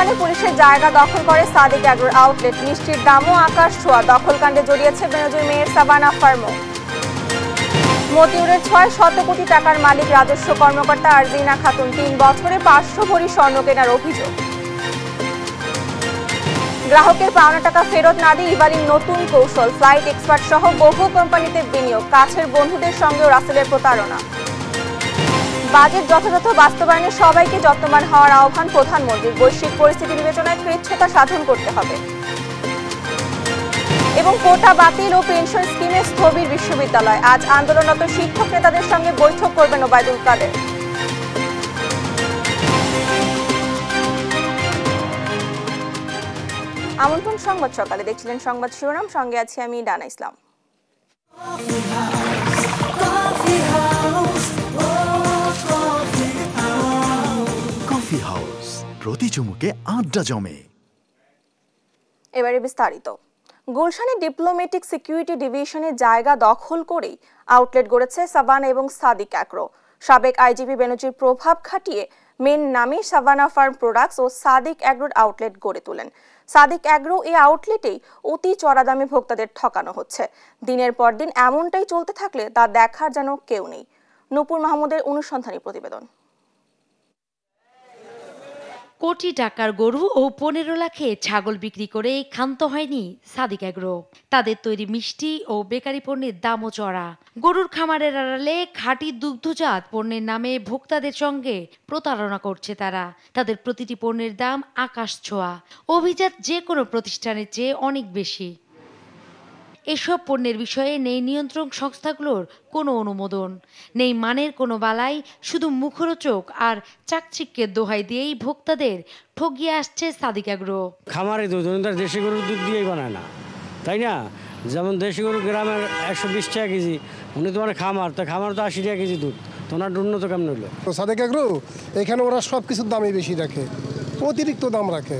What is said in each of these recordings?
গুলশানে পুলিশের জায়গা দখল করে সাদিক অ্যাগ্রোর আউটলেট। মিষ্টির দামও আকাশ ছোঁয়া। দখলকাণ্ডে জড়িয়েছে বেনজির মেয়ের সাবানা ফার্মও। মতিউরের ৬ কোটি টাকার মালিক রাজস্ব কর্মকর্তা আরজিনা খাতুন ৩ বছরে ৫০০ ভরি স্বর্ণ কেনার অভিযোগ। গ্রাহকের পাওনা টাকা ফেরত না দিয়ে ইবালির নতুন কৌশল। ফ্লাইট এক্সপার্ট সহ বহু কোম্পানিতে বিনিয়োগ। কাছের বন্ধুদের সঙ্গেও রাসেলের প্রতারণা। বাজেট যথাযথ বাস্তবায়নে সবাইকে যত্নবান হওয়ার আহ্বান প্রধানমন্ত্রীর। বৈশ্বিক পরিস্থিতি বিবেচনায় কৃচ্ছ্রতা সাধন করতে হবে। এবং কোটা বাতিল ও পেনশন স্কিমে স্থবির বিশ্ববিদ্যালয়। আজ আন্দোলনরত শিক্ষক নেতাদের সঙ্গে বৈঠক করবেন ওবায়দুল কাদের। আমন্ত্রণ সংবাদ সকালে, দেখছিলেন সংবাদ শিরোনাম, সঙ্গে আছি আমি ডানা ইসলাম। কফি হাউস, প্রতি চুমুকে আড্ডা জমে। এবারে বিস্তারিত। গুলশানে ডিপ্লোম্যাটিক সিকিউরিটি ডিভিশনের জায়গা দখল করেই আউটলেট গড়েছে সাভানা এবং সাদিক অ্যাগ্রো। সাবেক আইজিপি বেনজির প্রভাব খাটিয়ে মেন নামে সাভানা ফার্ম প্রোডাক্টস ও সাদিক অ্যাগ্রোর আউটলেট গড়ে তোলেন। সাদিক অ্যাগ্রো এই আউটলেটেই অতি চড়া দামে ভোক্তাদের ঠকানো হচ্ছে। দিনের পর দিন এমনটাই চলতে থাকলে তা দেখার যেন কেউ নেই। নূপুর মাহমুদের অনুসন্ধানী প্রতিবেদন। কোটি টাকার গরু ও ১৫ লাখে ছাগল বিক্রি করে ক্ষান্ত হয়নি সাদিক অ্যাগ্রো। তাদের তৈরি মিষ্টি ও বেকারি পণ্যের দামও চড়া। গরুর খামারের আড়ালে খাঁটি দুগ্ধজাত পণ্যের নামে ভোক্তাদের সঙ্গে প্রতারণা করছে তারা। তাদের প্রতিটি পণ্যের দাম আকাশ ছোঁয়া, অভিজাত যে কোনো প্রতিষ্ঠানের চেয়ে অনেক বেশি। এসব পণ্যের বিষয়ে নেই নিয়ন্ত্রণ সংস্থাগুলোর কোনো অনুমোদন, নেই মানের কোনো বালাই, শুধু মুখরোচক আর চাকচিক্যের দোহাই দিয়েই ভোক্তাদের ঠগিয়ে আসছে সাদিক অ্যাগ্রো। খামারে দুধ দেশি গরুর দুধ দিয়েই বানায় না, তাই না? যেমন দেশি গরু গ্রামের ১২০ টাকা কেজি, উনি তোমার খামার তো ৮০ টাকা কেজি দুধ, তোমার উন্নত কেমন হলো? সাদিক অ্যাগ্রো এখানে ওরা সব কিছুর দামই বেশি রাখে, অতিরিক্ত দাম রাখে।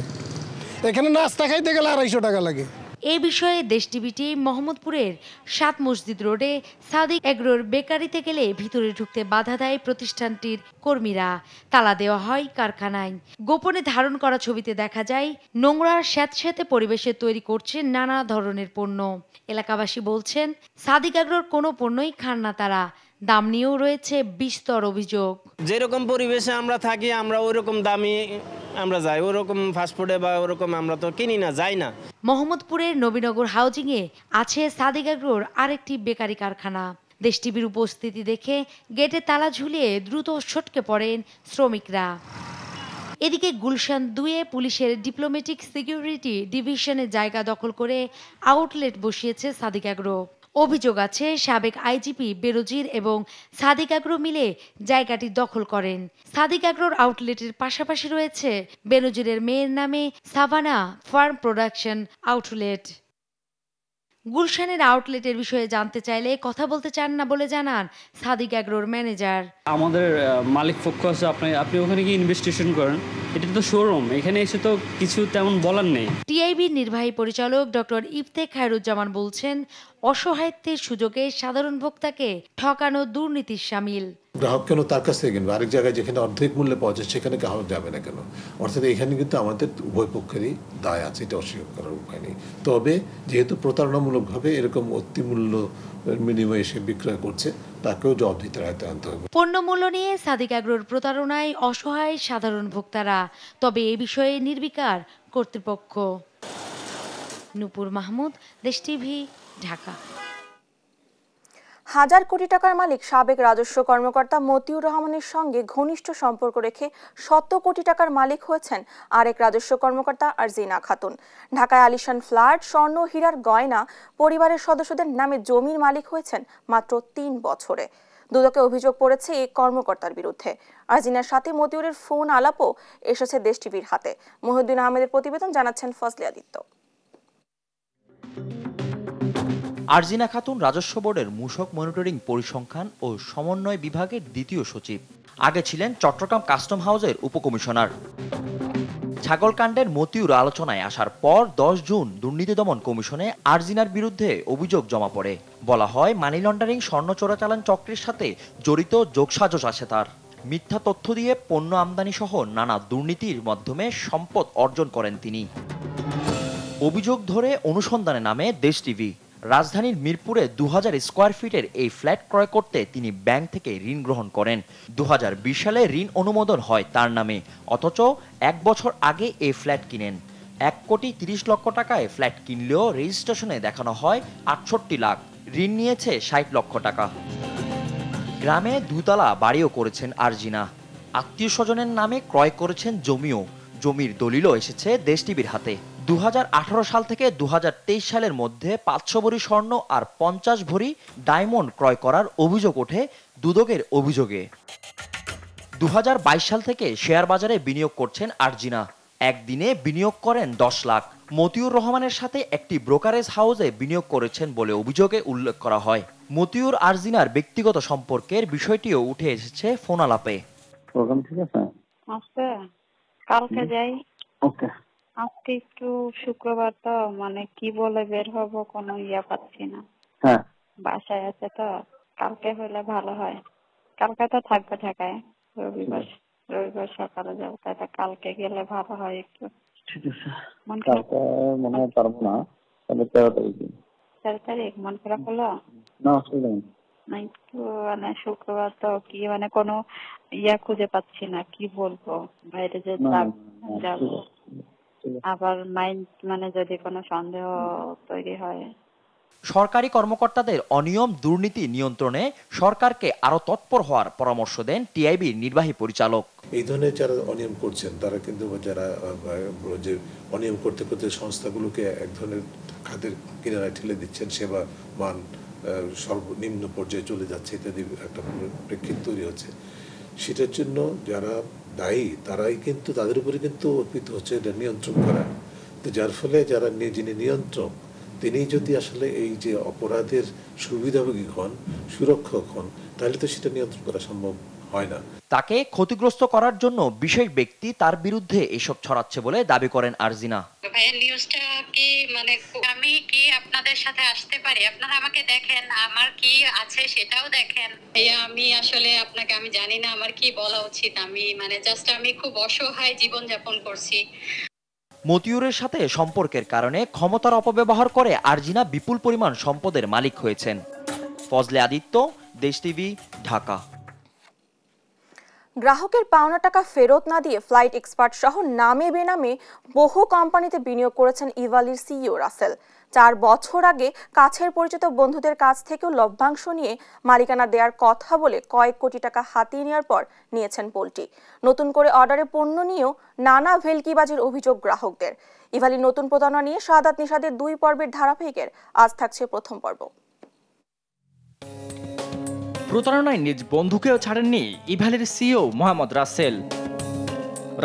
এখানে নাস্তা খাইতে গেলে ২৫০ টাকা লাগে। এ বিষয়ে দেশ টিভিটি মোহাম্মদপুরের ৭ মসজিদ রোডে সাদিক অ্যাগ্রোর বেকারিতে গেলে ভিতরে ঢুকতে বাধা দেয় প্রতিষ্ঠানটির কর্মীরা। তালা দেওয়া হয় কারখানায়। গোপনে ধারণ করা ছবিতে দেখা যায় নোংরা স্যাঁতস্যাঁতে পরিবেশে তৈরি করছে নানা ধরনের পণ্য। এলাকাবাসী বলছেন সাদিক অ্যাগ্রোর কোনো পণ্যই খান না তারা। দাম নিয়েও রয়েছে বিস্তর অভিযোগ। যেরকম পরিবেশে আমরা থাকি আমরা ওইরকম দামি আমরা যাই, ওরকম ফাস্টফুডে বা ওরকম আমরা তো কিনি না, যাই না। মোহাম্মদপুরের নবীনগর হাউজিংয়ে আছে সাদিক অ্যাগ্রোর আরেকটি বেকারি কারখানা। দেশ টিভির উপস্থিতি দেখে গেটে তালা ঝুলিয়ে দ্রুত সটকে পড়েন শ্রমিকরা। এদিকে গুলশান ২-এ পুলিশের ডিপ্লোম্যাটিক সিকিউরিটি ডিভিশনের জায়গা দখল করে আউটলেট বসিয়েছে সাদিক অ্যাগ্রো। অভিযোগ আছে সাবেক আইজিপি বেনজির এবং সাদিক অ্যাগ্রো মিলে জায়গাটি দখল করেন। সাদিক অ্যাগ্রোর আউটলেটের পাশাপাশি রয়েছে বেনজিরের মেয়ের নামে সাভানা ফার্ম প্রোডাকশন আউটলেট। গুলশানের আউটলেটের বিষয়ে জানতে চাইলে কথা বলতে চান না বলে জানান সাদিক অ্যাগ্রোর ম্যানেজার। আমাদের মালিক পক্ষ আছে, আপনি ওখানে গিয়ে ইনভেস্টিগেশন করেন, এটা তো শোরুম, এখানে এসে তো কিছু তেমন বলার নেই। টিআইবির নির্বাহী পরিচালক ডক্টর ইফতেক খায়রুজ্জামান বলছেন অসহায়ত্বের সুযোগে সাধারণ ভোক্তাকে ঠকানো দুর্নীতির শামিল। গ্রাহক কেন তার কাছ থেকে কিনবে? আরেক জায়গায় যেখানে অর্ধেক মূল্যে পাওয়া যায় সেখানে গ্রাহক যাবে না কেন? অর্থাৎ এখানে কিন্তু আমাদের উভয় পক্ষেরই দায় আছে, এটা অস্বীকার করার উপায় নেই। তবে যেহেতু প্রতারণামূলকভাবে এরকম অতি মূল্য বিনিময়ে এসে বিক্রয় করছে, তাকেও জবাবদিহিতার আওতায় আনতে হবে। পণ্য মূল্য নিয়ে সাদিক অ্যাগ্রোর প্রতারণায় অসহায় সাধারণ ভোক্তারা, তবে এ বিষয়ে নির্বিকার কর্তৃপক্ষ। নূপুর মাহমুদ, দেশ টিভি, ঢাকা। হাজার কোটি টাকার মালিক সাবেক রাজস্ব কর্মকর্তা মতিউর রহমানের সঙ্গে ঘনিষ্ঠ সম্পর্ক রেখে ১০০ কোটি টাকার মালিক হয়েছেন আরেক রাজস্ব কর্মকর্তা আরজিনা খাতুন। ঢাকায় আলিশান ফ্ল্যাট, স্বর্ণ হীরার গয়না, পরিবারের সদস্যদের নামে জমির মালিক হয়েছেন মাত্র ৩ বছরে। দুদকে অভিযোগ পড়েছে এই কর্মকর্তার বিরুদ্ধে। আরজিনার সাথে মতিউরের ফোন আলাপও এসেছে দেশ টিভির হাতে। মহিউদ্দিন আহমেদের প্রতিবেদন, জানাচ্ছেন ফজলে আদিত্য। আরজিনা খাতুন রাজস্ব বোর্ডের মূসক মনিটরিং, পরিসংখ্যান ও সমন্বয় বিভাগের দ্বিতীয় সচিব। আগে ছিলেন চট্টগ্রাম কাস্টম হাউসের উপকমিশনার। ছাগলকাণ্ডের মতিউর আলোচনায় আসার পর ১০ জুন দুর্নীতি দমন কমিশনে আরজিনার বিরুদ্ধে অভিযোগ জমা পড়ে। বলা হয় মানি লন্ডারিং, স্বর্ণ চোরাচালান চক্রের সাথে জড়িত যোগসাজশ আছে তার। মিথ্যা তথ্য দিয়ে পণ্য আমদানি সহ নানা দুর্নীতির মাধ্যমে সম্পদ অর্জন করেন তিনি। অভিযোগ ধরে অনুসন্ধানে নামে দেশ টিভি। রাজধানীর মিরপুরে 2000 স্কয়ার ফিটের এই ফ্ল্যাট ক্রয় করতে তিনি ব্যাংক থেকে ঋণ গ্রহণ করেন। 2020 সালে ঋণ অনুমোদন হয় তার নামে, অথচ 1 বছর আগে এই ফ্ল্যাট কিনেন। 1,30,00,000 টাকায় ফ্ল্যাট কিনলেও রেজিস্ট্রেশনে দেখানো হয় 68 লাখ। ঋণ নিয়েছে 60 লক্ষ টাকা। গ্রামে 2 তলা বাড়িও করেছেন আরজিনা। আত্মীয় স্বজনের নামে ক্রয় করেছেন জমিও। জমির দলিলও এসেছে দেশ টিভির হাতে। 2018 সাল থেকে 2023 সালের মধ্যে 500 ভরি স্বর্ণ আর 50 ভরি ডায়মন্ড ক্রয় করার অভিযোগ ওঠে দুদকের অভিযোগে। 2022 সাল থেকে শেয়ার বাজারে বিনিয়োগ করছেন আরজিনা। একদিনে বিনিয়োগ করেন 10 লাখ। মতিউর রহমানের সাথে একটি ব্রোকারেজ হাউসে বিনিয়োগ করেছেন বলে অভিযোগে উল্লেখ করা হয়। মতিউর আরজিনার ব্যক্তিগত সম্পর্কের বিষয়টিও উঠে এসেছে ফোন আলাপে। প্রোগ্রাম ঠিক আছে? আচ্ছা, কালকে যাই। ওকে। আজকে একটু শুক্রবার তো, মানে কি বলে বের হব কোনো পাচ্ছি না। হ্যাঁ, বাসায় আছে তো, কালকে হলে ভালো হয়। কালকে তো থাকবে ঢাকায়, রবিবার সকালে যাবো, তাই কালকে গেলে ভালো হয় একটু। ঠিক আছে। কালকে মনে হয় পারবো না, তাহলে 13 তারিখ। 13 তারিখ মন খারাপ হলো? না, অসুবিধা নেই। একটু মানে শুক্রবার তো, কি মানে কোনো খুঁজে পাচ্ছি না, কি বলবো, বাইরে যে যাবো, আবার মাইন্ড মানে যদি কোনো সন্দেহ তৈরি হয়। সরকারি কর্মকর্তাদের অনিয়ম দুর্নীতি নিয়ন্ত্রণে সরকারকে আরো তৎপর হওয়ার পরামর্শ দেন টিআইবির নির্বাহী পরিচালক। এই ধরনের যারা অনিয়ম করছেন তারা কিন্তু যারা যে অনিয়ম করতে করতে সংস্থাগুলোকে এক ধরনের খাদের কিনারায় ঠেলে দিচ্ছেন, সেবা মান সর্বনিম্ন পর্যায়ে চলে যাচ্ছে ইত্যাদি একটা প্রেক্ষিত তৈরি হচ্ছে। সেটার জন্য যারা দায়ী তারাই কিন্তু, তাদের উপরে কিন্তু অর্পিত হচ্ছে এটা নিয়ন্ত্রণ করা। তো যার ফলে যারা যিনি নিয়ন্ত্রক তিনি যদি আসলে এই যে অপরাধের সুবিধাভোগী হন, সুরক্ষক হন, তাহলে তো সেটা নিয়ন্ত্রণ করা সম্ভব হয় না। তাকে ক্ষতিগ্রস্ত করার জন্য বিশেষ ব্যক্তি তার বিরুদ্ধে এসব ছড়াচ্ছে বলে দাবি করেন আরজিনা। ভাইয়া, নিউজটা কি মানে আমি কি আপনাদের সাথে আসতে পারি? আপনারা আমাকে দেখেন, আমার কি আছে সেটাও দেখেন। ভাইয়া, আমি আসলে আপনাকে আমি জানি না আমার কি বলা উচিত। আমি মানে জাস্ট আমি খুব অসহায় জীবন যাপন করছি। মতিউরের সাথে সম্পর্কের কারণে ক্ষমতার অপব্যবহার করে আরজিনা বিপুল পরিমাণ সম্পদের মালিক হয়েছেন। ফজলে আদিত্য, দেশ টিভি, ঢাকা। গ্রাহকের পাওনা টাকা ফেরত না দিয়ে ফ্লাইট এক্সপার্ট সহ নামে বেনামে বহু কোম্পানিতে বিনিয়োগ করেছেন ইভালির সিইও রাসেল। 4 বছর আগে কাছের পরিচিত বন্ধুদের কাছ থেকেও লভ্যাংশ নিয়ে মালিকানা দেওয়ার কথা বলে কয়েক কোটি টাকা হাতিয়ে নেওয়ার পর নিয়েছেন পোল্ট্রি। নতুন করে অর্ডারে পণ্য নিয়েও নানা ভেলকিবাজির অভিযোগ গ্রাহকদের। ইভালির নতুন প্রতারণা নিয়ে শাহাদাত নিশাদের 2 পর্বের ধারাবাহিকের আজ থাকছে প্রথম পর্ব। প্রতারণায় নিজ বন্ধুকেও ছাড়েননি ইভালির সিইও মোহাম্মদ রাসেল।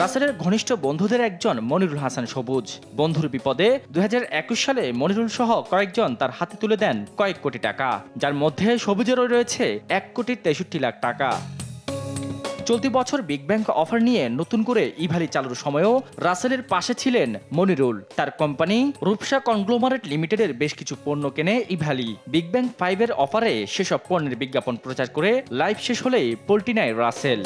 রাসেলের ঘনিষ্ঠ বন্ধুদের একজন মনিরুল হাসান সবুজ। বন্ধুর বিপদে 2021 সালে মনিরুল সহ কয়েকজন তার হাতে তুলে দেন কয়েক কোটি টাকা, যার মধ্যে সবুজেরও রয়েছে 1,63,00,000 টাকা। চলতি বছর বিগ ব্যাংক অফার নিয়ে নতুন করে ইভালি চালুর সময়ও রাসেলের পাশে ছিলেন মনিরুল। তার কোম্পানি রূপসা কনগ্লোমারেট লিমিটেডের বেশ কিছু পণ্য কেনে ইভালি। বিগ ব্যাংক 5-এর অফারে সেসব পণ্যের বিজ্ঞাপন প্রচার করে লাইভ শেষ হলেই পল্টি নেয় রাসেল।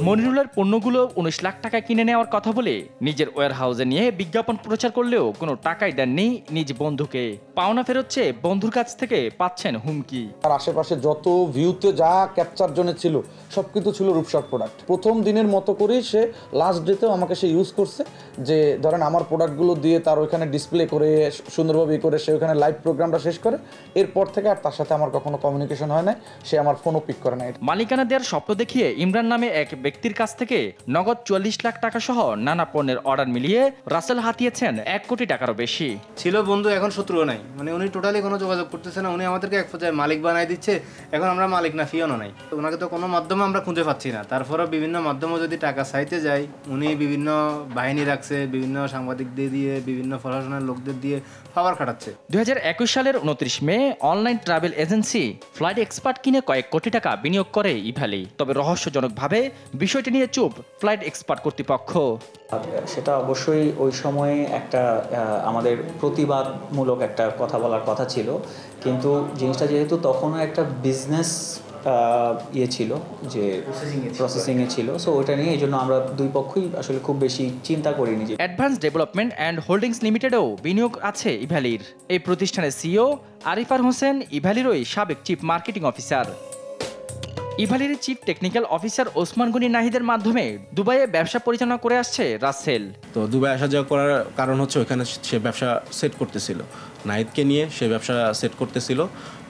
মনিরুলের পণ্যগুলো 19 লাখ টাকা কিনে নেওয়ার কথা বলে নিজের ওয়্যার হাউসে নিয়ে বিজ্ঞাপন প্রচার করলেও কোনো টাকাই দেননি নিজ বন্ধুকে। পাওনা ফেরত চেয়ে বন্ধুর কাছ থেকে পাচ্ছেন হুমকি। আর আশেপাশে যত ভিউতে যা ক্যাপচার জন্য ছিল সবকিছু ছিল রূপসার প্রোডাক্ট। প্রথম দিনের মতো করেই সে লাস্ট ডেতেও আমাকে সে ইউজ করছে, যে ধরেন আমার প্রোডাক্টগুলো দিয়ে তার ওইখানে ডিসপ্লে করে সুন্দরভাবে করে সে ওইখানে লাইভ প্রোগ্রামটা শেষ করে। এরপর থেকে আর তার সাথে আমার কখনো কমিউনিকেশন হয় না, সে আমার ফোনও পিক করে না। মালিকানা দেওয়ার স্বপ্ন দেখিয়ে ইমরান নামে এক ব্যক্তির কাছ থেকে নগদ 44 লাখ টাকা সহ নানা পণ্যের অর্ডার মিলিয়ে রাসেল হাতিয়েছেন 1 কোটি টাকারও বেশি। ছিল বন্ধু, এখন শত্রুও নাই, মানে উনি টোটালি কোনো যোগাযোগ করতেছে না। উনি আমাদেরকে এক পর্যায়ে মালিক বানাই দিচ্ছে। এখন আমরা মালিক না, ফিওনও নাই। ওনাকে তো কোনো মাধ্যমে আমরা খুঁজে পাচ্ছি না। তারপরেও বিভিন্ন মাধ্যমে যদি টাকা চাইতে যাই, উনি বিভিন্ন বাহিনী রাখছে, বিভিন্ন সাংবাদিকদের দিয়ে, বিভিন্ন প্রশাসনের লোকদের দিয়ে পাওয়ার খাটাচ্ছে। 2021 সালের 29 May online travel agency Flight Expert কিনে কয়েক কোটি টাকা বিনিয়োগ করে ইভালি। তবে রহস্যজনকভাবে বিষয়টি নিয়ে চুপ ফ্লাইট এক্সপার্ট কর্তৃপক্ষ। সেটা অবশ্যই ওই সময়ে একটা আমাদের প্রতিবাদমূলক একটা কথা বলার কথা ছিল, কিন্তু জিনিসটা যেহেতু তখনও একটা বিজনেস ইয়ে ছিল, যে প্রসেসিংয়ে ছিল। সো ওটা নিয়ে এই জন্য আমরা দুই পক্ষই আসলে খুব বেশি চিন্তা করিনি। যে অ্যাডভান্স ডেভেলপমেন্ট অ্যান্ড হোল্ডিংস লিমিটেডেও বিনিয়োগ আছে ইভ্যালির। এই প্রতিষ্ঠানের সিইও আরিফার হোসেন ইভ্যালিরই সাবেক চিফ মার্কেটিং অফিসার। ইভ্যালির chief technical officer Osman Gani নাহিদের মাধ্যমে দুবাইয়ে ব্যবসা পরিচালনা করে আসছে রাসেল। তো দুবাই আসা যাওয়া করার কারণ হচ্ছে ওখানে সে ব্যবসা সেট করতেছিল, নাহিদকে নিয়ে সে ব্যবসা সেট করতেছিল।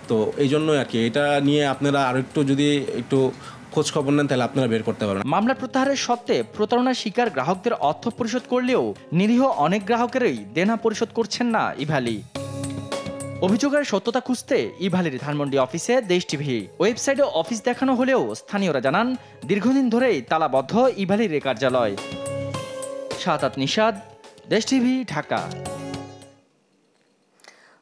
তো এই জন্যই আর কি, এটা নিয়ে আপনারা আরো একটু যদি একটু খোঁজ খবর নেন তাহলে আপনারা বের করতে পারবেন। মামলা প্রত্যাহারের সত্ত্বে প্রতারণার শিকার গ্রাহকদের অর্থ পরিশোধ করলেও নিরীহ অনেক গ্রাহকেরই দেনা পরিশোধ করছেন না ইভ্যালি। অভিযোগের সত্যতা খুঁজতে ইভ্যালির ধানমন্ডি অফিসে দেশ টিভি ওয়েবসাইটে অফিস দেখানো হলেও স্থানীয়রা জানান দীর্ঘদিন ধরেই তালাবদ্ধ ইভ্যালির কার্যালয়। শাহাদাত নিশাদ, দেশ টিভি, ঢাকা।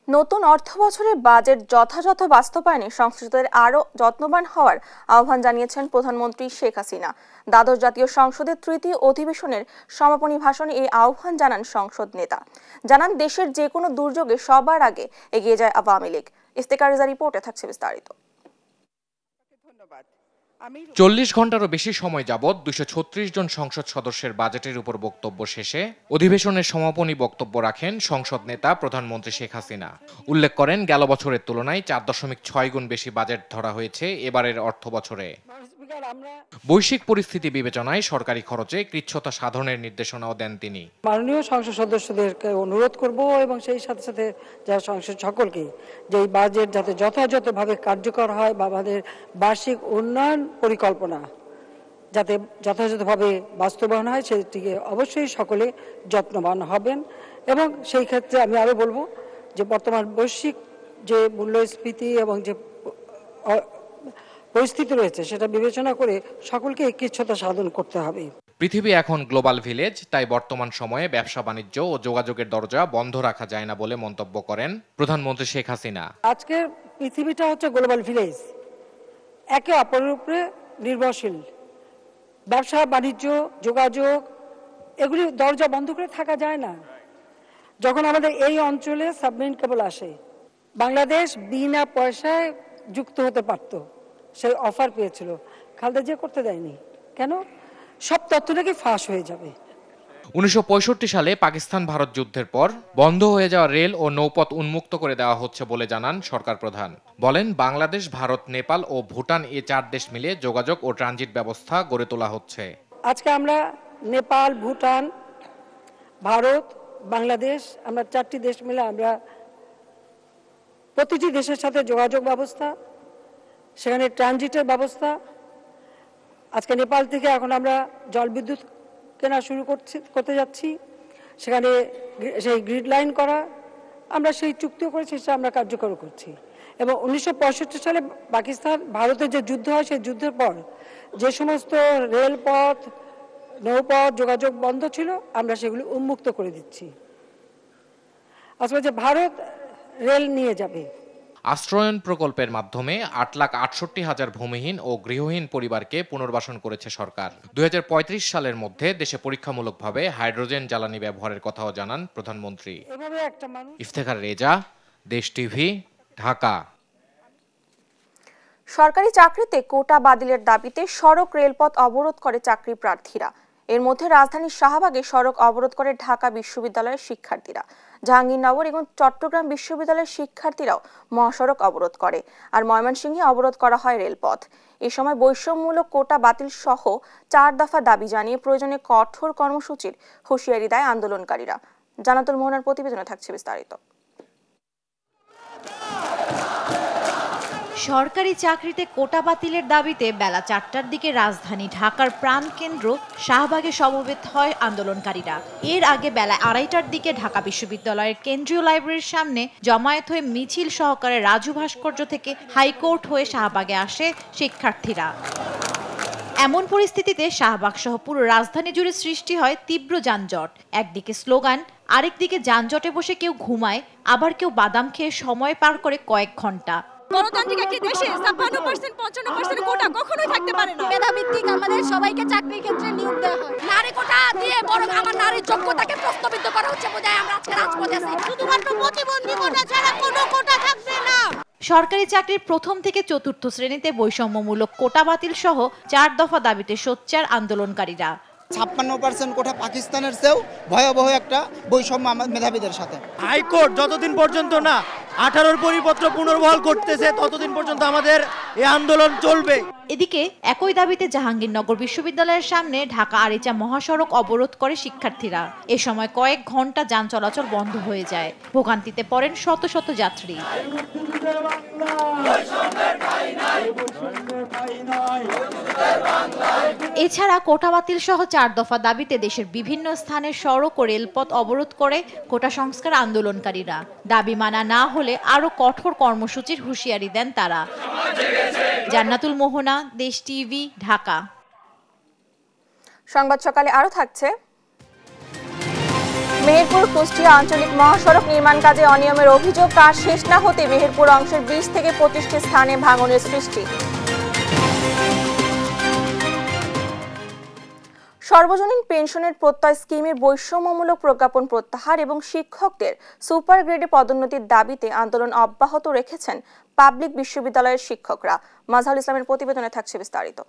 নতুন অর্থবছরের বাজেট যথাযথ বাস্তবায়নে সংশ্লিষ্টদের আরও যত্নবান হওয়ার আহ্বান জানিয়েছেন প্রধানমন্ত্রী শেখ হাসিনা। দ্বাদশ জাতীয় সংসদের তৃতীয় অধিবেশনের সমাপনী ভাষণে এই আহ্বান জানান সংসদ নেতা। জানান দেশের যে কোনো দুর্যোগে সবার আগে এগিয়ে যায় আওয়ামী লীগ। ইফতেখার রেজা রিপোর্টে থাকছে বিস্তারিত। 40 ঘন্টারও বেশি সময় যাবৎ 236 জন সংসদ সদস্যের বাজেটের উপর বক্তব্য শেষে অধিবেশনের সমাপনী বক্তব্য রাখেন সংসদ নেতা প্রধানমন্ত্রী শেখ হাসিনা। উল্লেখ করেন গেল বছরের তুলনায় 4.6 গুণ বেশি বাজেট ধরা হয়েছে এবারের অর্থ বছরে। বৈশ্বিক পরিস্থিতি বিবেচনায় সরকারি খরচে কৃচ্ছ্রতা সাধনের নির্দেশনাও দেন তিনি। মাননীয় সংসদ সদস্যদেরকে অনুরোধ করব এবং সেই সাথে সাথে যারা সংসদ সকলকে যে এই বাজেট যাতে যথাযথভাবে কার্যকর হয় বা আমাদের বার্ষিক উন্নয়ন পরিকল্পনা যাতে যথাযথভাবে বাস্তবায়ন হয় সেটিকে অবশ্যই সকলে যত্নবান হবেন। এবং সেই ক্ষেত্রে আমি আরও বলবো যে বর্তমান বৈশ্বিক যে মূল্যস্ফীতি এবং যে পরিস্থিতি রয়েছে সেটা বিবেচনা করে সকলকে ঐক্যতা সাধন করতে হবে। পৃথিবী এখন গ্লোবাল ভিলেজ, তাই বর্তমান সময়ে ব্যবসা বাণিজ্য ও যোগাযোগের দরজা বন্ধ রাখা যায় না বলে মন্তব্য করেন প্রধানমন্ত্রী শেখ হাসিনা। আজকের পৃথিবীটা হচ্ছে গ্লোবাল ভিলেজ, একে অপরের উপরে নির্ভরশীল। ব্যবসা বাণিজ্য যোগাযোগ এগুলি দরজা বন্ধ করে থাকা যায় না। যখন আমাদের এই অঞ্চলে সাবমেরিন কেবল আসে, বাংলাদেশ বিনা পয়সায় যুক্ত হতে পারত, সেই অফার পেয়েছিল, খালেদা জিয়া করতে দেয়নি কেন? সব তথ্য নাকি ফাঁস হয়ে যাবে। 1965 সালে পাকিস্তান ভারত যুদ্ধের পর বন্ধ হয়ে যাওয়া রেল ও নৌপথ উন্মুক্ত করে দেওয়া হচ্ছে বলে জানান সরকার প্রধান। বলেন বাংলাদেশ, ভারত, নেপাল ও ভুটান এই 4 দেশ মিলে যোগাযোগ ও ট্রানজিট ব্যবস্থা গড়ে তোলা হচ্ছে। আজকে আমরা নেপাল, ভুটান, ভারত, বাংলাদেশ, আমরা 4টি দেশ মিলে আমরা প্রতিটি দেশের সাথে যোগাযোগ ব্যবস্থা, সেখানে ট্রানজিটের ব্যবস্থা। আজকে নেপাল থেকে এখন আমরা জলবিদ্যুৎ কেনা শুরু করতে যাচ্ছি, সেখানে সেই গ্রিড লাইন করা, আমরা সেই চুক্তিও করেছি, সেটা আমরা কার্যকর করছি। এবং 1965 সালে পাকিস্তান ভারতের যে যুদ্ধ হয় সেই যুদ্ধের পর যে সমস্ত রেলপথ, নৌপথ যোগাযোগ বন্ধ ছিল আমরা সেগুলি উন্মুক্ত করে দিচ্ছি। আসলে যে ভারত রেল নিয়ে যাবে। আশ্রয়ন প্রকল্পের মাধ্যমে 8,68,000 ভূমিহীন ও গৃহহীন পরিবারকে পুনর্বাসন করেছে সরকার। 2035 সালের মধ্যে দেশে পরীক্ষামূলকভাবে হাইড্রোজেন জ্বালানি ব্যবহারের কথাও জানান প্রধানমন্ত্রী। ইফতেখার রেজা, দেশ টিভি, ঢাকা। সরকারি চাকরিতে কোটা বাতিলের দাবিতে সড়ক রেলপথ অবরোধ করে চাকরি প্রার্থীরা। এর মধ্যে রাজধানীর শাহবাগে সড়ক অবরোধ করে ঢাকা বিশ্ববিদ্যালয়ের শিক্ষার্থীরা। জাহাঙ্গীরনগর এবং চট্টগ্রাম বিশ্ববিদ্যালয়ের শিক্ষার্থীরাও মহাসড়ক অবরোধ করে। আর ময়মনসিংহে অবরোধ করা হয় রেলপথ। এ সময় বৈষম্যমূলক কোটা বাতিল সহ 4 দফা দাবি জানিয়ে প্রয়োজনে কঠোর কর্মসূচির হুঁশিয়ারি দেয় আন্দোলনকারীরা। জানাতুল মোহনার প্রতিবেদনে থাকছে বিস্তারিত। সরকারি চাকরিতে কোটা বাতিলের দাবিতে বেলা 4টার দিকে রাজধানী ঢাকার প্রাণকেন্দ্র শাহবাগে সমবেত হয় আন্দোলনকারীরা। এর আগে বেলা 2:30টার দিকে ঢাকা বিশ্ববিদ্যালয়ের কেন্দ্রীয় লাইব্রেরির সামনে জমায়েত হয়ে মিছিল সহকারে রাজু ভাস্কর্য থেকে হাইকোর্ট হয়ে শাহবাগে আসে শিক্ষার্থীরা। এমন পরিস্থিতিতে শাহবাগ সহ পুরো রাজধানী জুড়ে সৃষ্টি হয় তীব্র যানজট। একদিকে স্লোগান, আরেকদিকে যানজটে বসে কেউ ঘুমায়, আবার কেউ বাদাম খেয়ে সময় পার করে কয়েক ঘন্টা। গণতান্ত্রিক একটি দেশে 56% 55% কোটা কখনোই থাকতে পারে না। মেধাভিত্তিক আমাদের সবাইকে চাকরির ক্ষেত্রে নিয়োগ দেওয়া হয়। নারী কোটা দিয়ে বরং আমার নারীর যোগ্যতাকে প্রশ্নবিদ্ধ করা হচ্ছে বলে আমরা আজকে রাজপথে আছি। শুধুমাত্র প্রতিবন্ধী কোটা ছাড়া কোনো কোটা থাকবে না। সরকারি চাকরির প্রথম থেকে চতুর্থ শ্রেণীতে বৈষম্যমূলক কোটা বাতিল সহ 4 দফা দাবিতে সোচ্চার আন্দোলনকারীরা। 56% কোটা পাকিস্তানের চেয়েও ভয়াবহ একটা বৈষম্য আমাদের মেধাবীদের সাথে। হাইকোর্ট যতদিন পর্যন্ত না 18-র পরিপত্র পুনর্বহাল করতেছে ততদিন পর্যন্ত আমাদের এই আন্দোলন চলবে। এদিকে একই দাবিতে জাহাঙ্গীরনগর বিশ্ববিদ্যালয়ের সামনে ঢাকা আরিচা মহাসড়ক অবরোধ করে শিক্ষার্থীরা। এ সময় কয়েক ঘন্টা যান চলাচল বন্ধ হয়ে যায়। ভোগান্তিতে পড়েন শত শত যাত্রী। এছাড়া কোটা বাতিল সহ 4 দফা দাবিতে দেশের বিভিন্ন স্থানে সড়ক ও রেলপথ অবরোধ করে কোটা সংস্কার আন্দোলনকারীরা। দাবি মানা না হলে আরো কঠোর কর্মসূচির হুঁশিয়ারি দেন তারা। জান্নাতুল মোহনা, দেশ টিভি, ঢাকা। সংবাদ সকালে আরো থাকছে। মেহেরপুর কুষ্টিয়া আঞ্চলিক মহাসড়ক নির্মাণ কাজে অনিয়মের অভিযোগ, কাজ শেষ না হতে মেহেরপুর অংশের 20 থেকে 25টি স্থানে ভাঙনের সৃষ্টি। সর্বজনীন পেনশনের প্রত্যয় স্কিমের বৈষম্যমূলক প্রজ্ঞাপন প্রত্যাহার এবং শিক্ষকদের সুপার গ্রেডে পদোন্নতির দাবিতে আন্দোলন অব্যাহত রেখেছেন পাবলিক বিশ্ববিদ্যালয়ের শিক্ষকরা। মাজহারুল ইসলামের প্রতিবেদনে থাকছে বিস্তারিত।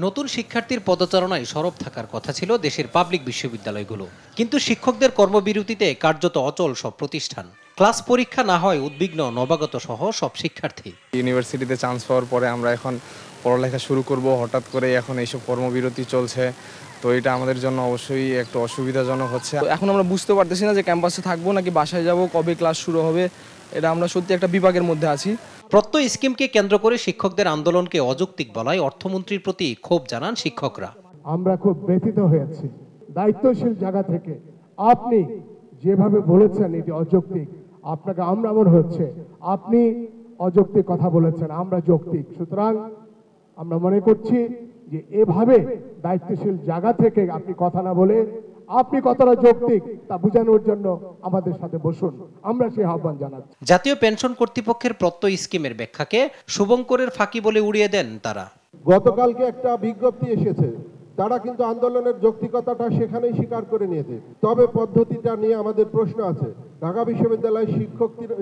নতুন শিক্ষার্থীর পদচারণায় সরব থাকার কথা ছিল দেশের পাবলিক বিশ্ববিদ্যালয়গুলো, কিন্তু শিক্ষকদের কর্মবিরতিতে কার্যত অচল সব প্রতিষ্ঠান। ক্লাস পরীক্ষা না হয় উদ্বিগ্ন নবাগত সহ সব শিক্ষার্থী। ইউনিভার্সিটিতে চান্স পাওয়ার পরে আমরা এখন পড়ালেখা শুরু করব, হঠাৎ করে এখন এইসব কর্মবিরতি চলছে, তো এটা আমাদের জন্য অবশ্যই একটু অসুবিধাজনক হচ্ছে। এখন আমরা বুঝতে পারতেছি না যে ক্যাম্পাসে থাকবো নাকি বাসায় যাব, কবে ক্লাস শুরু হবে, এটা আমরা সত্যি একটা বিভাগের মধ্যে আছি। প্রত্যয় স্কিমকে কেন্দ্র করে শিক্ষকদের আন্দোলনকে অযৌক্তিক বলায় অর্থমন্ত্রীর প্রতি ক্ষোভ জানান শিক্ষকরা। আমরা খুব ব্যথিত হয়েছি। দায়িত্বশীল জায়গা থেকে আপনি যেভাবে বলেছেন এটি অযৌক্তিক, আপনাকে আমরা মনে হচ্ছে আপনি অযৌক্তিক কথা বলেছেন, আমরা যৌক্তিক। সুতরাং আমরা মনে করছি যে এভাবে দায়িত্বশীল জায়গা থেকে আপনি কথা না বলে আপনি কতটা যৌক্তিক তা বোঝানোর জন্য আমাদের সাথে বসুন, আমরা সেই আহ্বান জানাচ্ছি। জাতীয় পেনশন কর্তৃপক্ষের প্রত্যয় স্কিমের ব্যাখ্যাকে শুভঙ্করের ফাঁকি বলে উড়িয়ে দেন তারা। গতকালকে একটা বিজ্ঞপ্তি এসেছে, তারা কিন্তু আন্দোলনের যৌক্তিকতাটা সেখানেই স্বীকার করে নিয়েছে, তবে পদ্ধতিটা নিয়ে আমাদের প্রশ্ন আছে। ঢাকা বিশ্ববিদ্যালয়ের